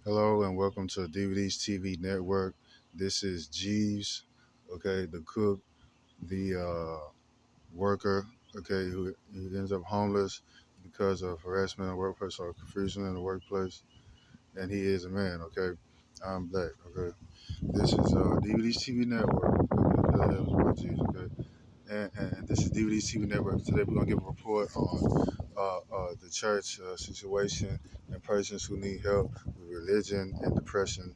Hello and welcome to DVD's TV network. This is Jeeves, okay, the cook, the worker, okay, who ends up homeless because of harassment in the workplace or confusion in the workplace, and he is a man, okay. I'm black, okay. This is DVD's TV network, okay, and this is DVD's TV network. Today we're gonna give a report on the church situation and persons who need help with religion and depression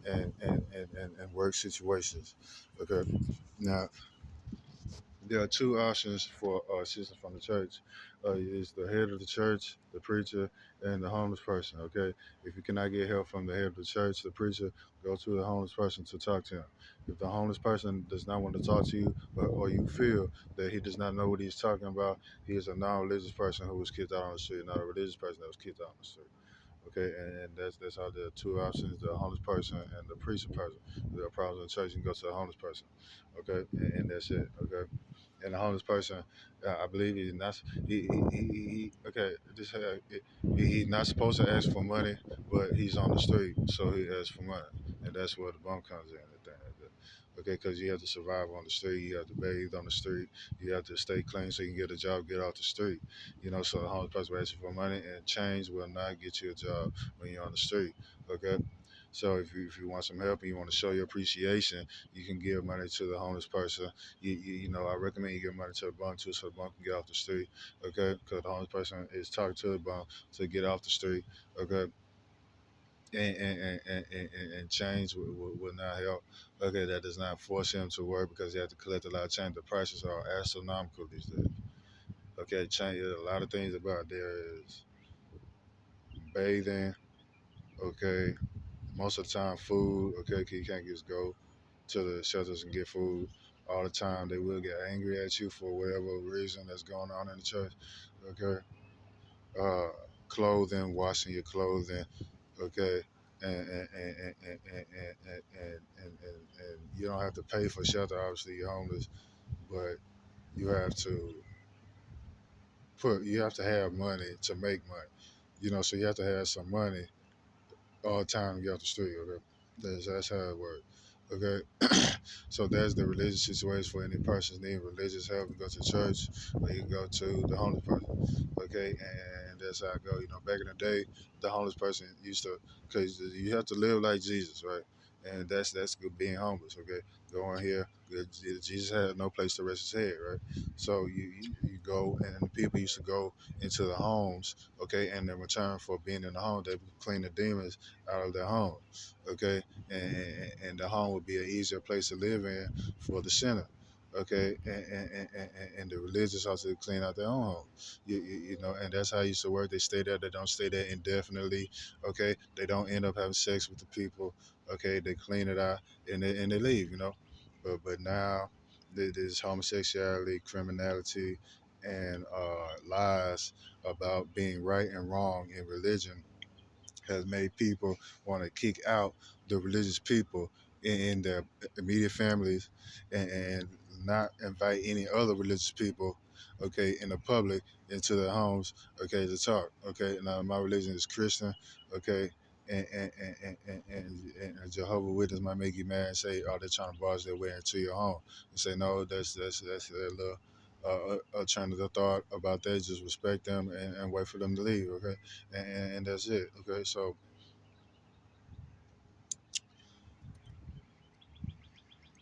and work situations. Okay. Now, there are two options for assistance from the church. Is the head of the church, the preacher, and the homeless person. Okay. If you cannot get help from the head of the church, the preacher, go to the homeless person to talk to him. If the homeless person does not want to talk to you, or you feel that he does not know what he's talking about, he is a non-religious person who was kicked out on the street, not a religious person that was kicked out on the street. Okay, and that's how the two options: the homeless person and the preacher person. If there are problems in the church, you can go to the homeless person. Okay, and that's it. Okay, and the homeless person, I believe he's not. Okay. He's not supposed to ask for money, but he's on the street, so he asks for money, and that's where the bum comes in. Okay, because you have to survive on the street, you have to bathe on the street, you have to stay clean so you can get a job, get off the street. So the homeless person will ask you for money, and change will not get you a job when you're on the street. Okay. So if you want some help and you want to show your appreciation, you can give money to the homeless person. I recommend you give money to the bum too, so the bum can get off the street. Okay, because the homeless person is talking to the bum to get off the street. Okay, and change will not help. Okay, that does not force him to work because he has to collect a lot of change. The prices are astronomical these days. Okay, change. A lot of things about there is bathing. Okay, most of the time food. Okay, 'cause you can't just go to the shelters and get food all the time. They will get angry at you for whatever reason that's going on in the church. Okay, uh, clothing, washing your clothing. Okay, and you don't have to pay for shelter. Obviously, you're homeless, but you have to you have to have money to make money. So you have to have some money all the time to get off the street. Okay, that's how it works. Okay, so there's the religious situation for any person needing religious help. You go to church, or you can go to the homeless person. Okay, and that's how it go. Back in the day, the homeless person used to, because you have to live like Jesus, right? And that's good being homeless. Okay, going here, Jesus had no place to rest his head, right? So you go, and the people used to go into the homes, okay, and in return for being in the home, they would clean the demons out of their home, okay, and the home would be an easier place to live in for the sinner, okay, and the religious also clean out their own home, and that's how it used to work. They stay there, they don't stay there indefinitely, okay, they don't end up having sex with the people, okay, they clean it out and they leave, but now there's homosexuality, criminality, and lies about being right and wrong in religion has made people want to kick out the religious people in their immediate families, and not invite any other religious people, okay, in the public into their homes, okay, to talk. Okay, now my religion is Christian, okay. And Jehovah Witness might make you mad and say, "Oh, they're trying to barge their way into your home." And say, "No, that's their little alternative thought about that. Just respect them and wait for them to leave." Okay, and that's it. Okay, so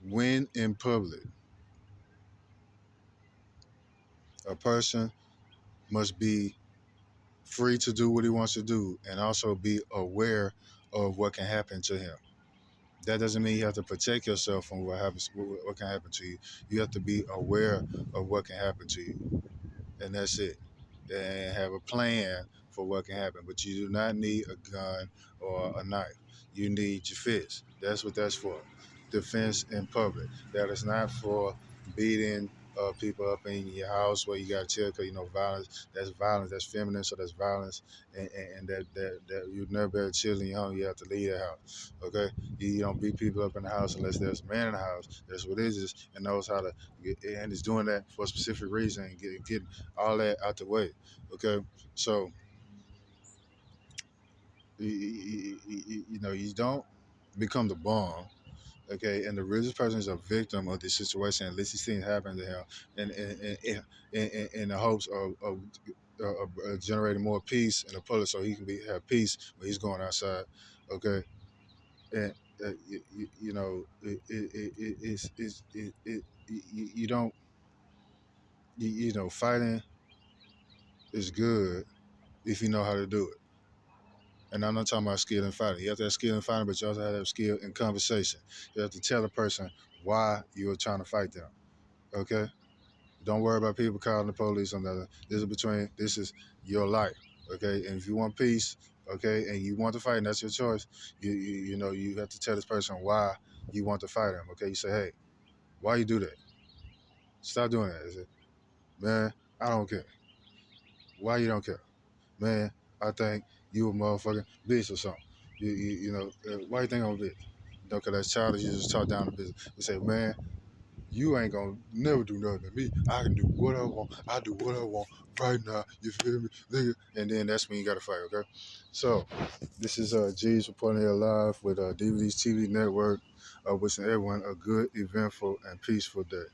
when in public, a person must be free to do what he wants to do and also be aware of what can happen to him. That doesn't mean you have to protect yourself from what can happen to you. You have to be aware of what can happen to you, and that's it. And have a plan for what can happen. But you do not need a gun or a knife. You need your fist. That's what that's for. Defense in public. That is not for beating people up in your house where you got to chill because violence. That's violence. That's feminine, so that's violence. And that you never better chill in your home. You have to leave the house. Okay, you don't beat people up in the house unless there's a man in the house that's religious and knows how to and is doing that for a specific reason and get all that out the way. Okay, so You don't become the bomb, okay? And the religious person is a victim of the situation. At least he's seen it happen to him, and in the hopes of generating more peace in the public, so he can have peace when he's going outside, okay? And you don't fighting is good if you know how to do it. And I'm not talking about skill in fighting. You have to have skill in fighting, but you also have to have skill in conversation. You have to tell a person why you're trying to fight them. Okay? Don't worry about people calling the police on that. This is your life. Okay? And if you want peace, okay, and you want to fight, and that's your choice, you have to tell this person why you want to fight them. Okay? You say, hey, why you do that? Stop doing that. I say, man, I don't care. Why you don't care? Man, I think you a motherfucking bitch or something. Why you think I'm a bitch? Because that's childish. You just talk down the business. You say, man, you ain't gonna never do nothing to me. I can do what I want. I do what I want right now. You feel me, nigga? And then that's when you gotta fight. Okay. So this is Jeeves reporting here live with DVD's TV network. Wishing everyone a good, eventful, and peaceful day.